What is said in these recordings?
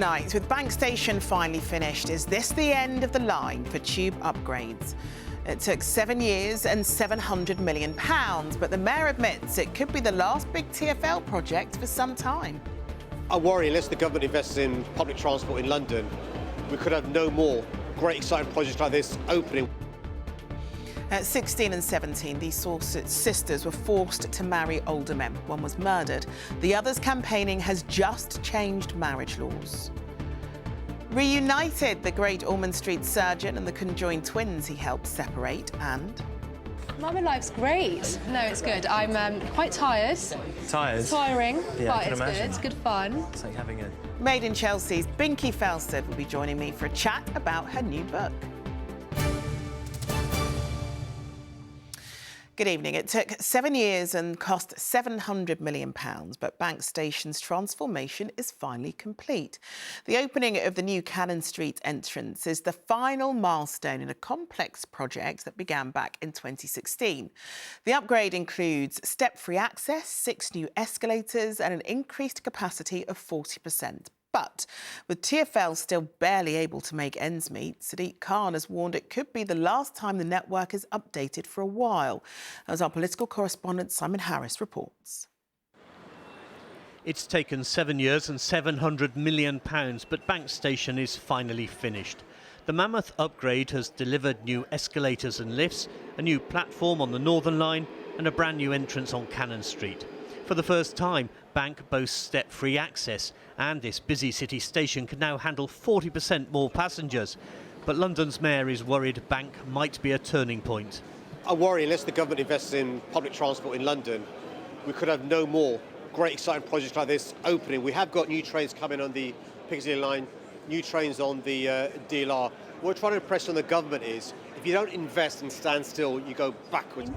tonight, with Bank Station finally finished, is this the end of the line for tube upgrades? It took 7 years and £700 million, but the Mayor admits it could be the last big TfL project for some time. I worry unless the government invests in public transport in London, we could have no more great exciting projects like this opening. At 16 and 17, these sisters were forced to marry older men. One was murdered. The other's campaigning has just changed marriage laws. Reunited, the great Ormond Street surgeon and the conjoined twins he helped separate, and... Mama life's great. No, it's good. I'm quite tired. Tired? Tiring, yeah, but it's good. It's good fun. It's like having a... Made in Chelsea's Binky Felstead will be joining me for a chat about her new book. Good evening. It took 7 years and cost £700 million, but Bank Station's transformation is finally complete. The opening of the new Cannon Street entrance is the final milestone in a complex project that began back in 2016. The upgrade includes step-free access, 6 new escalators and an increased capacity of 40%. But with TfL still barely able to make ends meet, Sadiq Khan has warned it could be the last time the network is updated for a while, as our political correspondent Simon Harris reports. It's taken 7 years and £700 million, but Bank Station is finally finished. The mammoth upgrade has delivered new escalators and lifts, a new platform on the Northern Line and a brand new entrance on Cannon Street. For the first time, Bank boasts step-free access, and this busy city station can now handle 40% more passengers. But London's mayor is worried Bank might be a turning point. I worry unless the government invests in public transport in London, we could have no more great exciting projects like this opening. We have got new trains coming on the Piccadilly line, new trains on the DLR. What we're trying to impress on the government is, if you don't invest and stand still, you go backwards.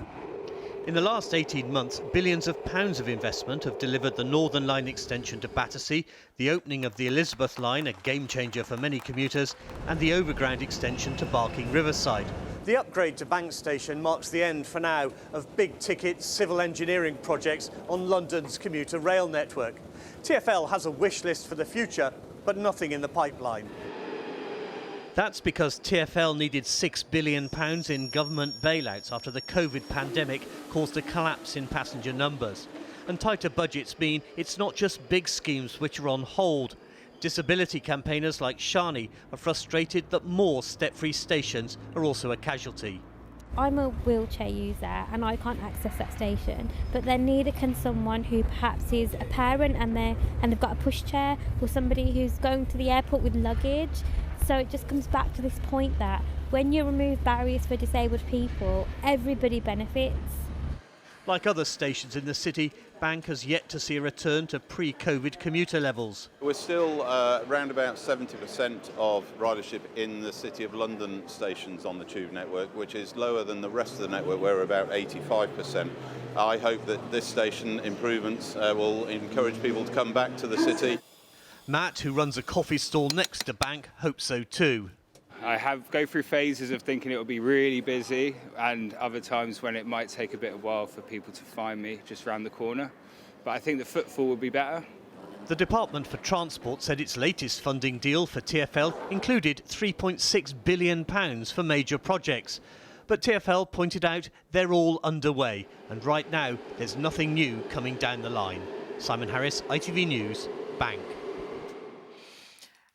In the last 18 months, billions of pounds of investment have delivered the Northern Line extension to Battersea, the opening of the Elizabeth Line, a game-changer for many commuters, and the overground extension to Barking Riverside. The upgrade to Bank Station marks the end, for now, of big-ticket civil engineering projects on London's commuter rail network. TfL has a wish list for the future, but nothing in the pipeline. That's because TfL needed £6 billion in government bailouts after the COVID pandemic caused a collapse in passenger numbers. And tighter budgets mean it's not just big schemes which are on hold. Disability campaigners like Charlene are frustrated that more step-free stations are also a casualty. I'm a wheelchair user and I can't access that station, but then neither can someone who perhaps is a parent and they've got a pushchair, or somebody who's going to the airport with luggage. So it just comes back to this point that when you remove barriers for disabled people, everybody benefits. Like other stations in the city, Bank has yet to see a return to pre-COVID commuter levels. We're still around about 70% of ridership in the City of London stations on the Tube network, which is lower than the rest of the network, where we're about 85%. I hope that this station improvements will encourage people to come back to the city. Matt, who runs a coffee stall next to Bank, hopes so too. I go through phases of thinking it will be really busy, and other times when it might take a bit of a while for people to find me just round the corner. But I think the footfall will be better. The Department for Transport said its latest funding deal for TfL included £3.6 billion for major projects. But TfL pointed out they're all underway, and right now there's nothing new coming down the line. Simon Harris, ITV News, Bank.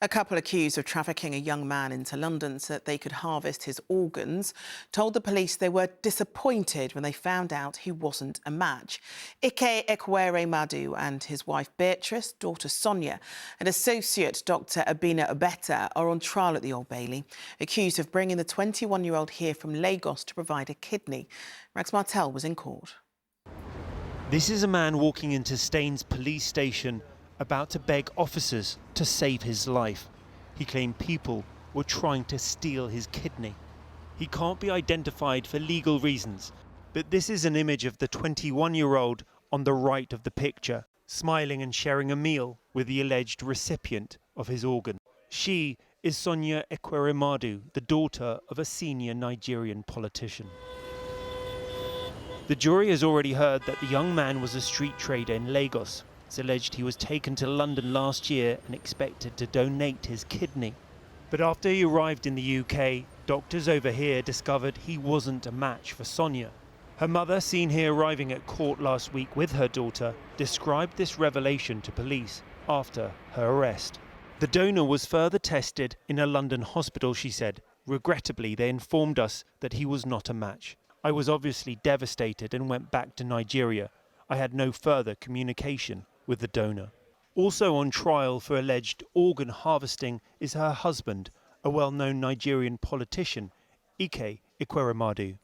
A couple accused of trafficking a young man into London so that they could harvest his organs told the police they were disappointed when they found out he wasn't a match. Ike Ekweremadu and his wife Beatrice, daughter Sonia, and associate Dr Abina Obeta are on trial at the Old Bailey, accused of bringing the 21-year-old here from Lagos to provide a kidney. Rex Martel was in court. This is a man walking into Staines police station, about to beg officers to save his life. He claimed people were trying to steal his kidney. He can't be identified for legal reasons, but this is an image of the 21-year-old on the right of the picture, smiling and sharing a meal with the alleged recipient of his organ. She is Sonia Ekweremadu, the daughter of a senior Nigerian politician. The jury has already heard that the young man was a street trader in Lagos. It's alleged he was taken to London last year and expected to donate his kidney. But after he arrived in the UK, doctors over here discovered he wasn't a match for Sonia. Her mother, seen here arriving at court last week with her daughter, described this revelation to police after her arrest. The donor was further tested in a London hospital, she said. Regrettably, they informed us that he was not a match. I was obviously devastated and went back to Nigeria. I had no further communication with the donor. Also on trial for alleged organ harvesting is her husband, a well-known Nigerian politician, Ike Ekweremadu.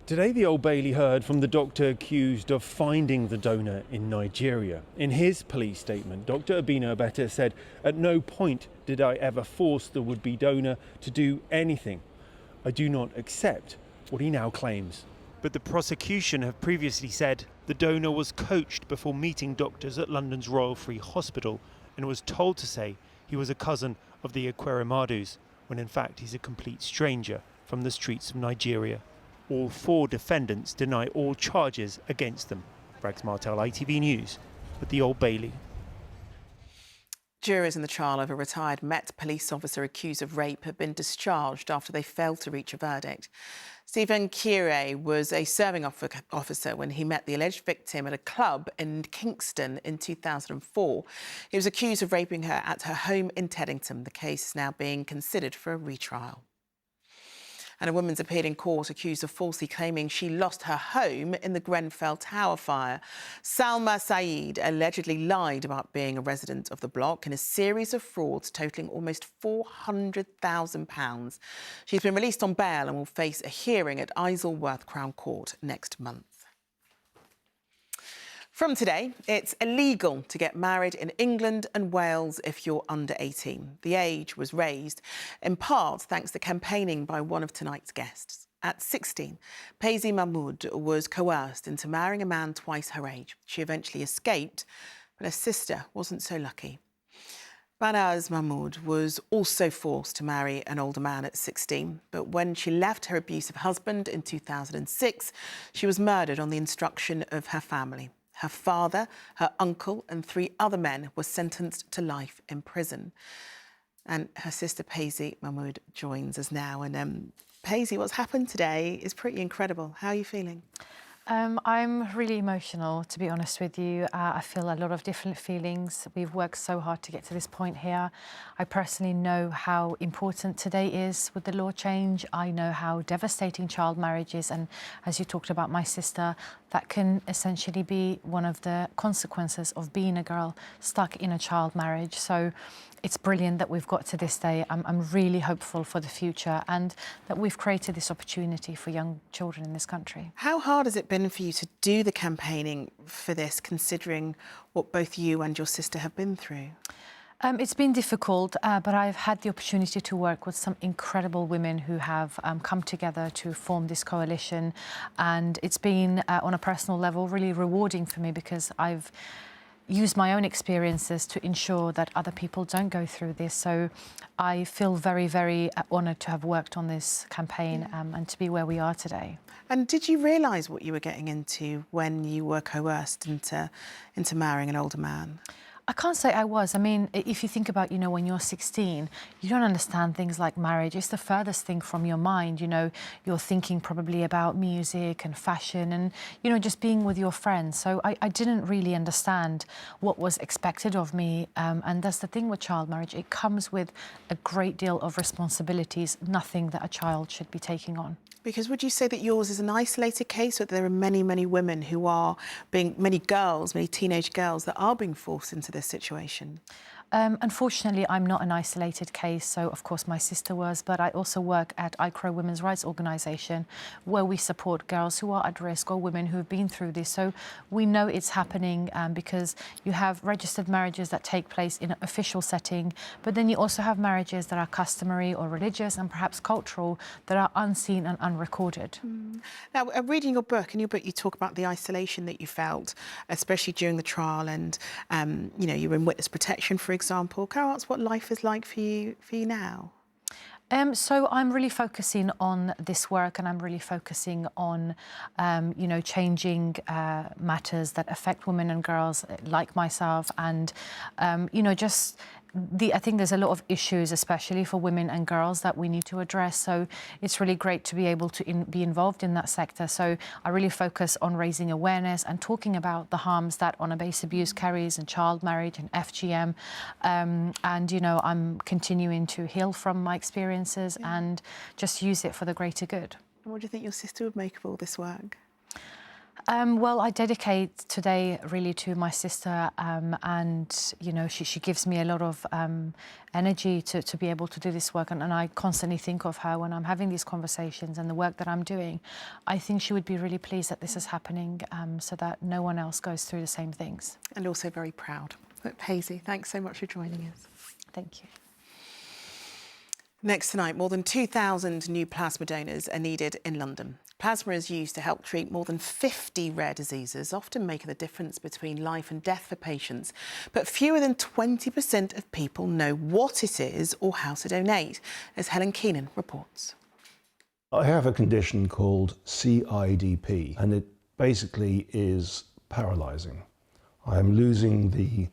Today the Old Bailey heard from the doctor accused of finding the donor in Nigeria. In his police statement, Dr. Obina Obeta said, "At no point did I ever force the would-be donor to do anything. I do not accept what he now claims." But the prosecution have previously said the donor was coached before meeting doctors at London's Royal Free Hospital and was told to say he was a cousin of the Ekweremadus, when in fact he's a complete stranger from the streets of Nigeria. All 4 defendants deny all charges against them. Rags Martel, ITV News, at the Old Bailey. Jurors in the trial of a retired Met police officer accused of rape have been discharged after they failed to reach a verdict. Stephen Kire was a serving officer when he met the alleged victim at a club in Kingston in 2004. He was accused of raping her at her home in Teddington. The case is now being considered for a retrial. And a woman's appeared in court accused of falsely claiming she lost her home in the Grenfell Tower fire. Salma Saeed allegedly lied about being a resident of the block in a series of frauds totalling almost £400,000. She's been released on bail and will face a hearing at Isleworth Crown Court next month. From today, it's illegal to get married in England and Wales if you're under 18. The age was raised, in part thanks to campaigning by one of tonight's guests. At 16, Paisley Mahmood was coerced into marrying a man twice her age. She eventually escaped, but her sister wasn't so lucky. Banaz Mahmood was also forced to marry an older man at 16, but when she left her abusive husband in 2006, she was murdered on the instruction of her family. Her father, her uncle and 3 other men were sentenced to life in prison. And her sister Paisley Mahmood joins us now. And Paisley, what's happened today is pretty incredible. How are you feeling? I'm really emotional, to be honest with you. I feel a lot of different feelings. We've worked so hard to get to this point here. I personally know how important today is with the law change. I know how devastating child marriage is. And as you talked about my sister, that can essentially be one of the consequences of being a girl stuck in a child marriage. So it's brilliant that we've got to this day. I'm really hopeful for the future and that we've created this opportunity for young children in this country. How hard has it been for you to do the campaigning for this, considering what both you and your sister have been through? It's been difficult, but I've had the opportunity to work with some incredible women who have come together to form this coalition. And it's been, on a personal level, really rewarding for me because I've use my own experiences to ensure that other people don't go through this. So I feel very, very honoured to have worked on this campaign and to be where we are today. And did you realise what you were getting into when you were coerced into marrying an older man? I can't say I was. I mean, if you think about, when you're 16, you don't understand things like marriage. It's the furthest thing from your mind. You're thinking probably about music and fashion and, just being with your friends. So I didn't really understand what was expected of me. And that's the thing with child marriage. It comes with a great deal of responsibilities, nothing that a child should be taking on. Because would you say that yours is an isolated case, or there are many, many women who are many teenage girls that are being forced into this situation? Unfortunately, I'm not an isolated case, so of course my sister was, but I also work at ICRO Women's Rights Organisation, where we support girls who are at risk or women who have been through this. So we know it's happening because you have registered marriages that take place in an official setting, but then you also have marriages that are customary or religious and perhaps cultural that are unseen and unrecorded. Now, reading your book, in your book you talk about the isolation that you felt, especially during the trial, and you were in witness protection, for example. Can I ask what life is like for you now? So I'm really focusing on this work, and I'm really focusing on, changing matters that affect women and girls like myself, and, I think there's a lot of issues, especially for women and girls, that we need to address. So it's really great to be able to be involved in that sector. So I really focus on raising awareness and talking about the harms that honour based abuse carries, and child marriage and FGM. I'm continuing to heal from my experiences and just use it for the greater good. And what do you think your sister would make of all this work? Well, I dedicate today really to my sister, and she gives me a lot of energy to be able to do this work, and I constantly think of her when I'm having these conversations and the work that I'm doing. I think she would be really pleased that this is happening, so that no one else goes through the same things. And also very proud. But Hazy, thanks so much for joining us. Thank you. Next tonight, more than 2,000 new plasma donors are needed in London. Plasma is used to help treat more than 50 rare diseases, often making the difference between life and death for patients. But fewer than 20% of people know what it is or how to donate, as Helen Keenan reports. I have a condition called CIDP, and it basically is paralysing. I am losing the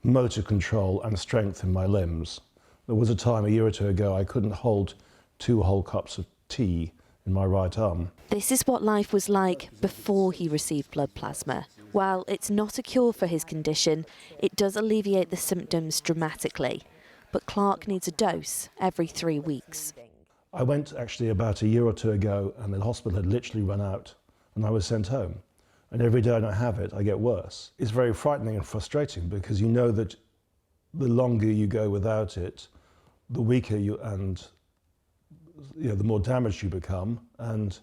motor control and strength in my limbs. There was a time a year or two ago I couldn't hold 2 whole cups of tea in my right arm. This is what life was like before he received blood plasma. While it's not a cure for his condition, it does alleviate the symptoms dramatically. But Clark needs a dose every 3 weeks. I went actually about a year or two ago, and the hospital had literally run out, and I was sent home. And every day I don't have it, I get worse. It's very frightening and frustrating, because you know that the longer you go without it, the weaker you and the more damaged you become, and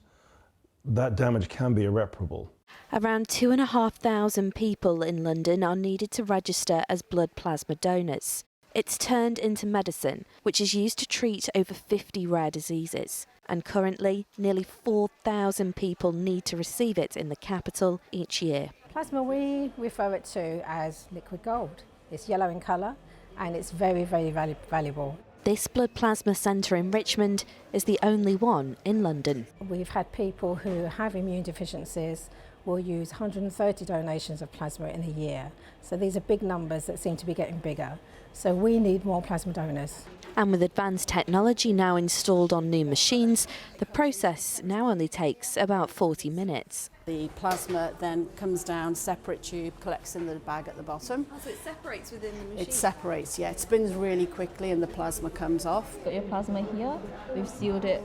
that damage can be irreparable. Around 2,500 people in London are needed to register as blood plasma donors. It's turned into medicine, which is used to treat over 50 rare diseases. And currently, nearly 4,000 people need to receive it in the capital each year. Plasma, we refer it to as liquid gold. It's yellow in colour, and it's very, very valuable. This blood plasma centre in Richmond is the only one in London. We've had people who have immune deficiencies will use 130 donations of plasma in a year. So these are big numbers that seem to be getting bigger. So we need more plasma donors. And with advanced technology now installed on new machines, the process now only takes about 40 minutes. The plasma then comes down, separate tube, collects in the bag at the bottom. Oh, so it separates within the machine? It separates, yeah. It spins really quickly and the plasma comes off. Got your plasma here. We've sealed it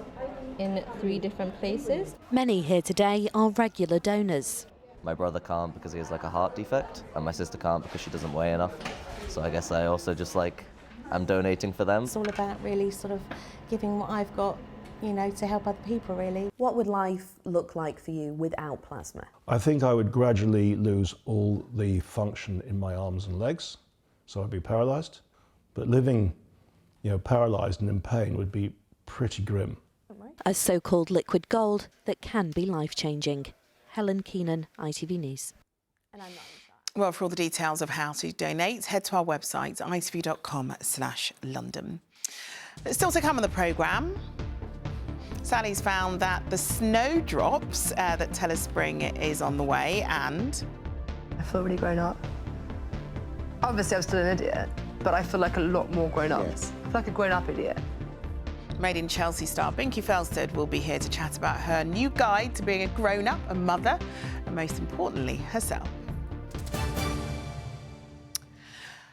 in 3 different places. Many here today are regular donors. My brother can't because he has like a heart defect, and my sister can't because she doesn't weigh enough. So I guess I also just I'm donating for them. It's all about really sort of giving what I've got, to help other people, really. What would life look like for you without plasma? I think I would gradually lose all the function in my arms and legs, so I'd be paralysed. But living, paralysed and in pain would be pretty grim. A so-called liquid gold that can be life-changing. Helen Keenan, ITV News. Well, for all the details of how to donate, head to our website, itv.com/London. Still to come on the programme, Sally's found that the Snowdrops that tell us spring is on the way, and I feel really grown up. Obviously, I'm still an idiot, but I feel like a lot more grown up. Yes. I feel like a grown-up idiot. Made in Chelsea star Binky Felstead will be here to chat about her new guide to being a grown-up, a mother, and most importantly, herself.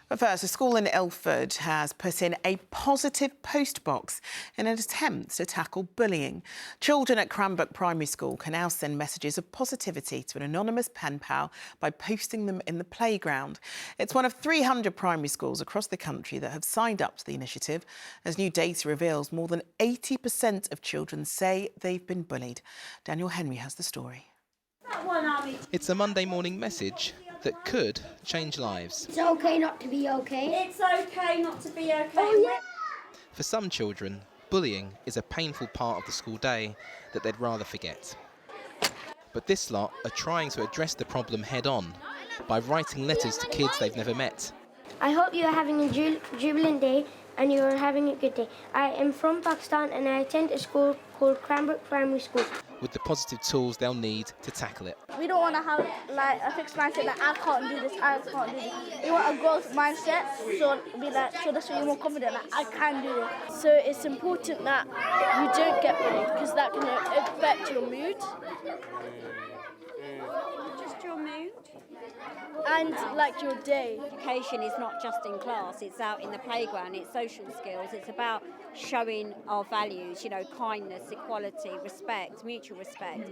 But first, a school in Ilford has put in a positive post box in an attempt to tackle bullying. Children at Cranbrook Primary School can now send messages of positivity to an anonymous pen pal by posting them in the playground. It's one of 300 primary schools across the country that have signed up to the initiative. As new data reveals, more than 80% of children say they've been bullied. Daniel Henry has the story. It's a Monday morning message that could change lives. It's okay not to be okay. It's okay not to be okay. Oh, yeah. For some children, bullying is a painful part of the school day that they'd rather forget. But this lot are trying to address the problem head on by writing letters to kids they've never met. I hope you are having a jubilant day and you're having a good day. I am from Pakistan and I attend a school called Cranbrook Primary School. with the positive tools they'll need to tackle it. We don't want to have like a fixed mindset that I can't do this, I can't do this. We want a growth mindset, so be like, so that's why you're more confident that I can do it. So it's important that you don't get bullied because that can affect your mood. Just your mood. And like your day. Education is not just in class, it's out in the playground, it's social skills, it's about showing our values, you know, kindness, equality, respect, mutual respect.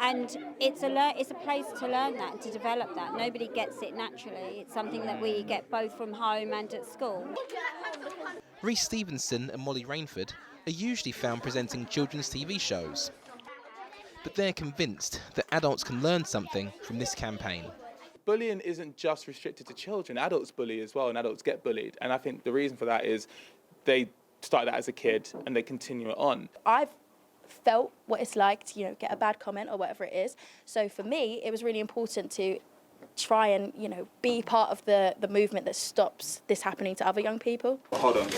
And it's a place to learn that and to develop that. Nobody gets it naturally. It's something that we get both from home and at school. Rhys Stevenson and Molly Rainford are usually found presenting children's TV shows. But they're convinced that adults can learn something from this campaign. Bullying isn't just restricted to children. Adults bully as well, and adults get bullied. And I think the reason for that is they started that as a kid and they continue it on. I've felt what it's like to, you know, get a bad comment or whatever it is. So for me, it was really important to try and, you know, be part of the movement that stops this happening to other young people. Hold on.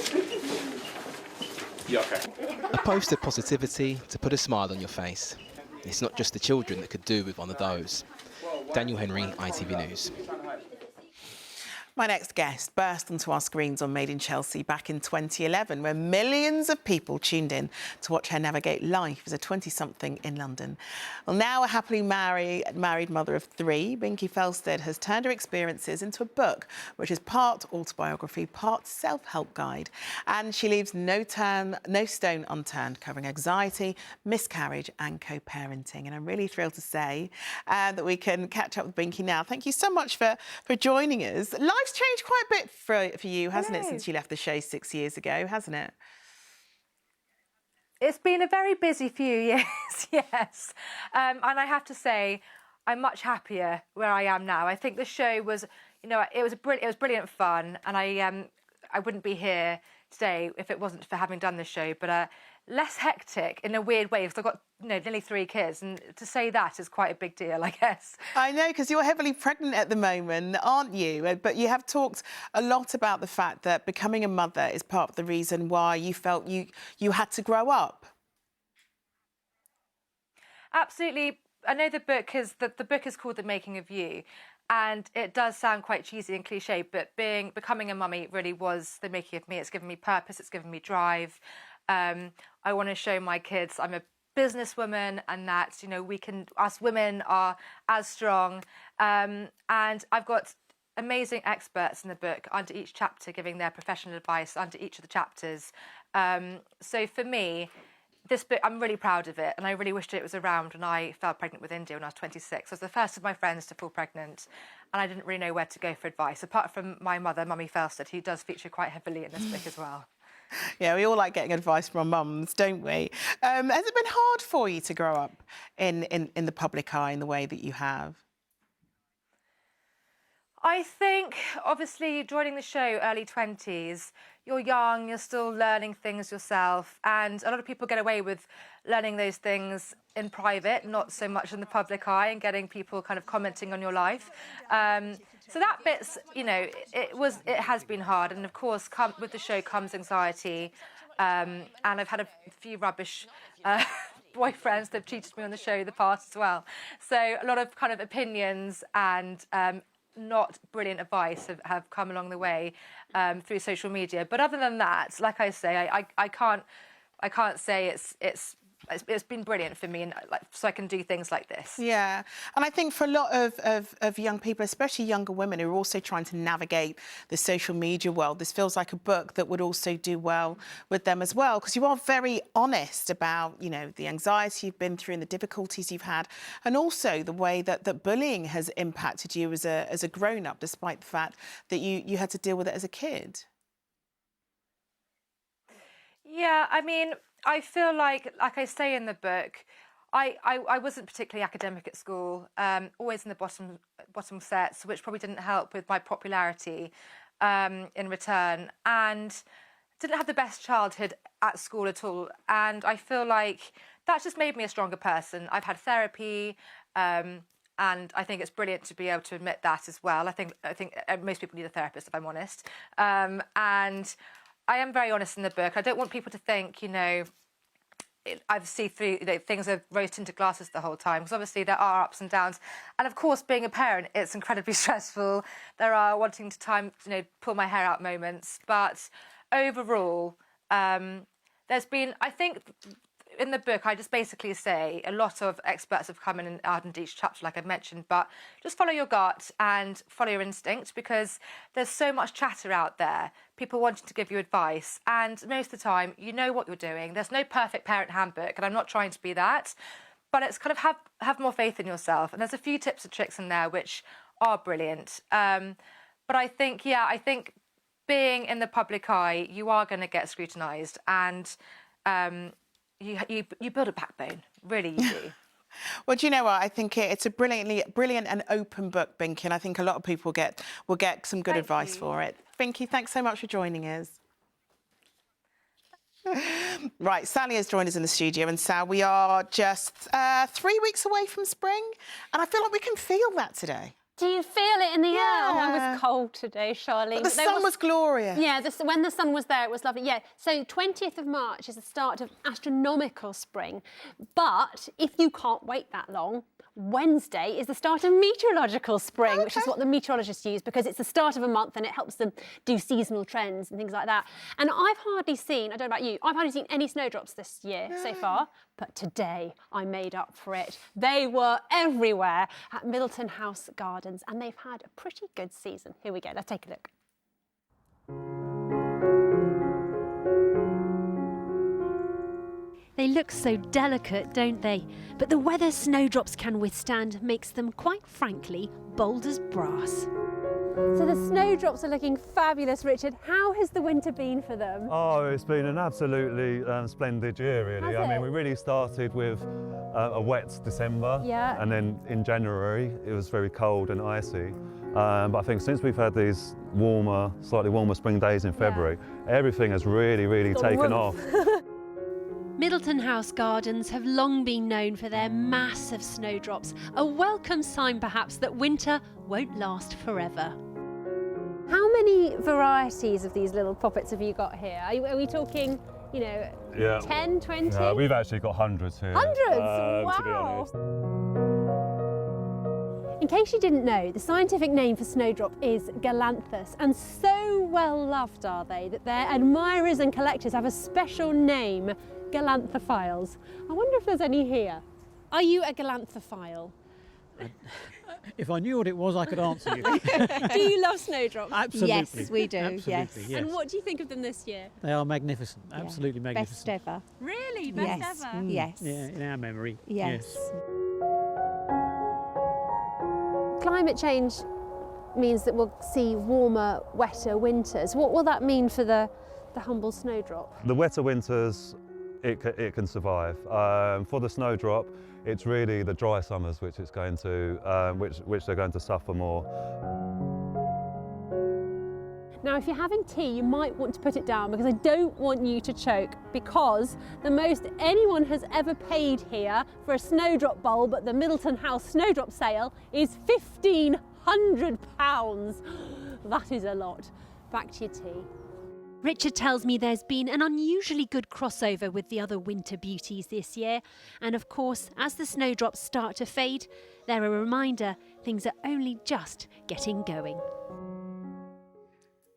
Yeah, okay. A post of positivity to put a smile on your face. It's not just the children that could do with one of those. Daniel Henry, ITV News. My next guest burst onto our screens on Made in Chelsea back in 2011, where millions of people tuned in to watch her navigate life as a 20-something in London. Well, now a happily married mother of three, Binky Felstead has turned her experiences into a book, which is part autobiography, part self-help guide. And she leaves no stone unturned, covering anxiety, miscarriage and co-parenting. And I'm really thrilled to say that we can catch up with Binky now. Thank you so much for joining us. Life's changed quite a bit for you, hasn't it, since you left the show 6 years ago, hasn't it? It's been a very busy few years, yes. And I have to say, I'm much happier where I am now. I think the show was, you know, it was brilliant fun, and I wouldn't be here today if it wasn't for having done the show. But less hectic in a weird way, because I've got, you know, nearly 3 kids, and to say that is quite a big deal, I guess. I know, because you're heavily pregnant at the moment, aren't you? But you have talked a lot about the fact that becoming a mother is part of the reason why you felt you had to grow up. Absolutely. I know the book is called The Making of You, and it does sound quite cheesy and cliche, but becoming a mummy really was the making of me. It's given me purpose, it's given me drive. I want to show my kids I'm a businesswoman, and that, you know, us women are as strong. And I've got amazing experts in the book under each chapter giving their professional advice under each of the chapters. So for me, this book, I'm really proud of it, and I really wished it was around when I fell pregnant with India when I was 26. I was the first of my friends to fall pregnant, and I didn't really know where to go for advice, apart from my mother, Mummy Felstead, who does feature quite heavily in this book as well. Yeah, we all like getting advice from our mums, don't we? Has it been hard for you to grow up in the public eye in the way that you have? I think, obviously, joining the show early 20s, you're young, you're still learning things yourself, and a lot of people get away with learning those things in private, not so much in the public eye, and getting people kind of commenting on your life. So that bit's, you know, it has been hard, and of course, with the show comes anxiety, and I've had a few rubbish boyfriends that have cheated me on the show in the past as well. So a lot of kind of opinions and not brilliant advice have come along the way through social media. But other than that, like I say, I can't say it's been brilliant for me, and so I can do things like this. Yeah, and I think for a lot of young people, especially younger women who are also trying to navigate the social media world, this feels like a book that would also do well with them as well, because you are very honest about, you know, the anxiety you've been through and the difficulties you've had, and also the way that bullying has impacted you as a grown-up, despite the fact that you had to deal with it as a kid. Yeah, I mean, I feel like I say in the book, I wasn't particularly academic at school, always in the bottom sets, which probably didn't help with my popularity in return, and didn't have the best childhood at school at all. And I feel like that's just made me a stronger person. I've had therapy, and I think it's brilliant to be able to admit that as well. I think most people need a therapist, if I'm honest. And I am very honest in the book. I don't want people to think, you know, I see through, you know, things are rose-tinted glasses the whole time, because obviously there are ups and downs. And of course, being a parent, it's incredibly stressful. There are wanting to pull my hair out moments. But overall, there's been, I think, in the book, I just basically say a lot of experts have come in and ardent each chapter, like I've mentioned, but just follow your gut and follow your instinct, because there's so much chatter out there, people wanting to give you advice, and most of the time, you know what you're doing. There's no perfect parent handbook, and I'm not trying to be that, but it's kind of have more faith in yourself, and there's a few tips and tricks in there which are brilliant. But I think, being in the public eye, you are going to get scrutinised, and you build a backbone, really you do. Well, do you know what? I think it's a brilliant and open book, Binky, and I think a lot of people will get some good advice for it. Binky, thanks so much for joining us. Right, Sally has joined us in the studio, and Sal, we are just 3 weeks away from spring, and I feel like we can feel that today. Do you feel it in the air? Oh, I was cold today, Charlene. But the sun was glorious. Yeah, when the sun was there, it was lovely. Yeah, so 20th of March is the start of astronomical spring. But if you can't wait that long, Wednesday is the start of meteorological spring, which is what the meteorologists use, because it's the start of a month and it helps them do seasonal trends and things like that. And I've hardly seen, I don't know about you, I've hardly seen any snowdrops this year so far, but today I made up for it. They were everywhere at Middleton House Gardens, and they've had a pretty good season. Here we go, let's take a look. They look so delicate, don't they? But the weather snowdrops can withstand makes them, quite frankly, bold as brass. So the snowdrops are looking fabulous, Richard. How has the winter been for them? Oh, it's been an absolutely splendid year, really. I mean, we really started with a wet December, and then in January it was very cold and icy. But I think since we've had these slightly warmer spring days in February, everything has really taken off. Middleton House Gardens have long been known for their massive snowdrops, a welcome sign perhaps that winter won't last forever. How many varieties of these little poppets have you got here? Are we talking, you know, 10, 20? Yeah, we've actually got hundreds here. Hundreds? Wow! To be honest. In case you didn't know, the scientific name for snowdrop is Galanthus, and so well loved are they that their admirers and collectors have a special name, Galanthophiles. I wonder if there's any here. Are you a Galanthophile? If I knew what it was, I could answer you. Do you love snowdrops? Absolutely. Yes, we do. Absolutely, yes. And what do you think of them this year? They are magnificent. Absolutely magnificent. Best ever. Really? Best ever? Yes. Yeah, in our memory. Yes. Climate change means that we'll see warmer, wetter winters. What will that mean for the humble snowdrop? The wetter winters, it can survive. For the snowdrop, it's really the dry summers which it's going to, which they're going to suffer more. Now, if you're having tea, you might want to put it down, because I don't want you to choke, because the most anyone has ever paid here for a snowdrop bulb at the Middleton House snowdrop sale is £1,500. That is a lot. Back to your tea. Richard tells me there's been an unusually good crossover with the other winter beauties this year. And of course, as the snowdrops start to fade, they're a reminder things are only just getting going.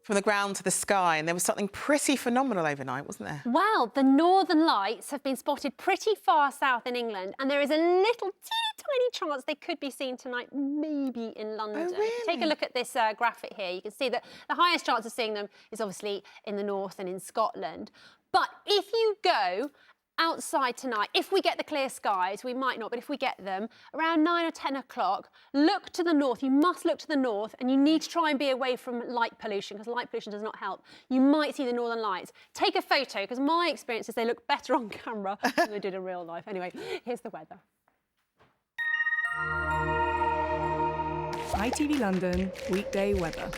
From the ground to the sky, and there was something pretty phenomenal overnight, wasn't there? Well, the Northern Lights have been spotted pretty far south in England, and there is a little teeny tiny chance they could be seen tonight, maybe in London. Oh, really? Take a look at this graphic here. You can see that the highest chance of seeing them is obviously in the north and in Scotland. But if you go outside tonight, if we get the clear skies, we might not, but if we get them, around 9 or 10 o'clock, look to the north. You must look to the north, and you need to try and be away from light pollution, because light pollution does not help. You might see the Northern Lights. Take a photo, because my experience is they look better on camera than they did in real life. Anyway, here's the weather. ITV London weekday weather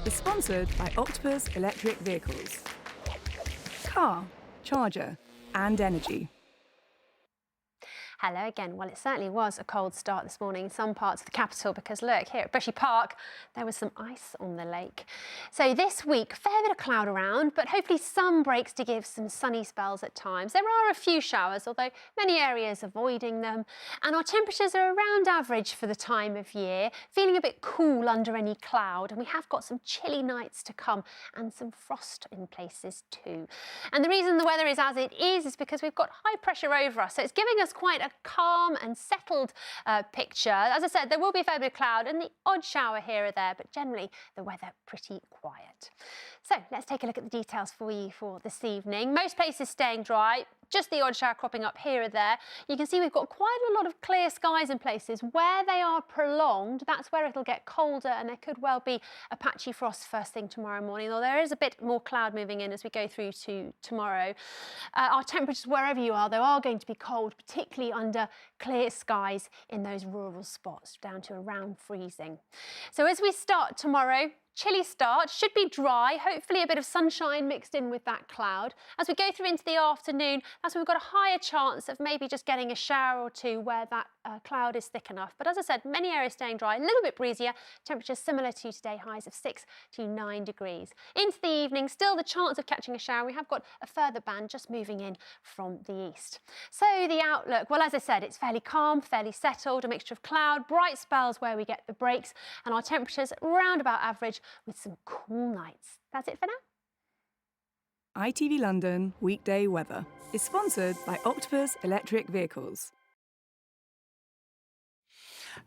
is sponsored by Octopus Electric Vehicles. Car, charger, and energy. Hello again. Well, it certainly was a cold start this morning in some parts of the capital because look, here at Bushy Park, there was some ice on the lake. So this week, a fair bit of cloud around, but hopefully some breaks to give some sunny spells at times. There are a few showers, although many areas avoiding them. And our temperatures are around average for the time of year, feeling a bit cool under any cloud. And we have got some chilly nights to come and some frost in places too. And the reason the weather is as it is because we've got high pressure over us. So it's giving us quite a calm and settled picture. As I said, there will be a fair bit of cloud and the odd shower here or there, but generally the weather pretty quiet. So let's take a look at the details for you for this evening. Most places staying dry, just the odd shower cropping up here or there. You can see we've got quite a lot of clear skies in places. Where they are prolonged, that's where it'll get colder and there could well be a patchy frost first thing tomorrow morning, although there is a bit more cloud moving in as we go through to tomorrow. Our temperatures, wherever you are, though, are going to be cold, particularly under clear skies in those rural spots, down to around freezing. So as we start tomorrow, chilly start, should be dry, hopefully a bit of sunshine mixed in with that cloud. As we go through into the afternoon, that's when we've got a higher chance of maybe just getting a shower or two where that cloud is thick enough. But as I said, many areas staying dry, a little bit breezier, temperatures similar to today, highs of 6 to 9 degrees. Into the evening, still the chance of catching a shower. We have got a further band just moving in from the east. So the outlook, well, as I said, it's fairly calm, fairly settled, a mixture of cloud, bright spells where we get the breaks, and our temperatures round about average with some cool nights. That's it for now. ITV London Weekday Weather is sponsored by Octopus Electric Vehicles.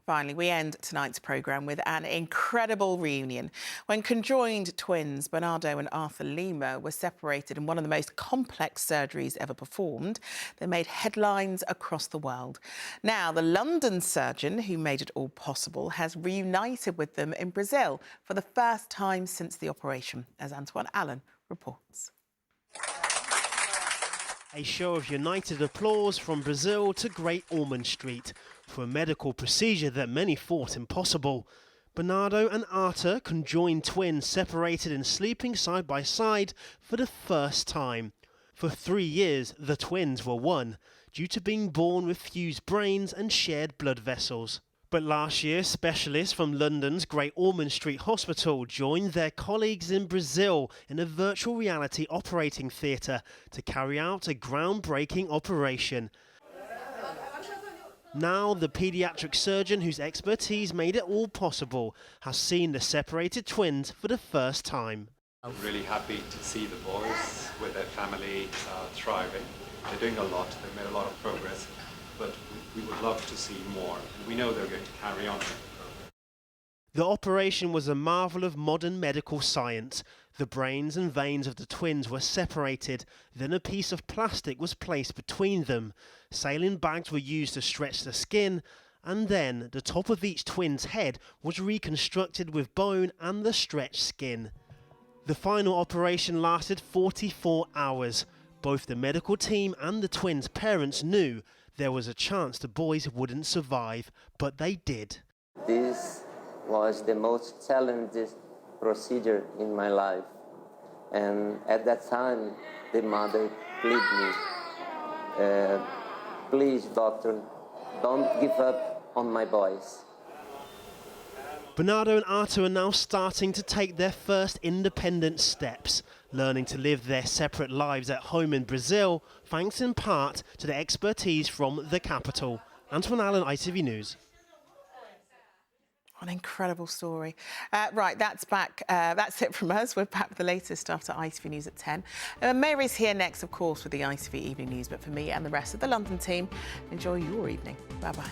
Finally, we end tonight's programme with an incredible reunion. When conjoined twins Bernardo and Arthur Lima were separated in one of the most complex surgeries ever performed, they made headlines across the world. Now, the London surgeon who made it all possible has reunited with them in Brazil for the first time since the operation, as Antoine Allen reports. A show of united applause from Brazil to Great Ormond Street for a medical procedure that many thought impossible. Bernardo and Arthur, conjoined twins, separated and sleeping side by side for the first time. For 3 years, the twins were one, due to being born with fused brains and shared blood vessels. But last year, specialists from London's Great Ormond Street Hospital joined their colleagues in Brazil in a virtual reality operating theatre to carry out a groundbreaking operation. Now, the paediatric surgeon whose expertise made it all possible has seen the separated twins for the first time. I'm really happy to see the boys with their family thriving. They're doing a lot, they've made a lot of progress, but we would love to see more. And we know they're going to carry on. The operation was a marvel of modern medical science. The brains and veins of the twins were separated, then a piece of plastic was placed between them. Saline bags were used to stretch the skin, and then the top of each twin's head was reconstructed with bone and the stretched skin. The final operation lasted 44 hours. Both the medical team and the twins' parents knew there was a chance the boys wouldn't survive, but they did. This was the most challenging procedure in my life. And at that time, the mother pleaded me, please, doctor, don't give up on my boys. Bernardo and Arthur are now starting to take their first independent steps, learning to live their separate lives at home in Brazil, thanks in part to the expertise from the capital. Antoine Allen, ITV News. An incredible story. Right, that's it from us. We're back with the latest after ITV News at 10. Mary's here next, of course, with the ITV Evening News. But for me and the rest of the London team, enjoy your evening. Bye-bye.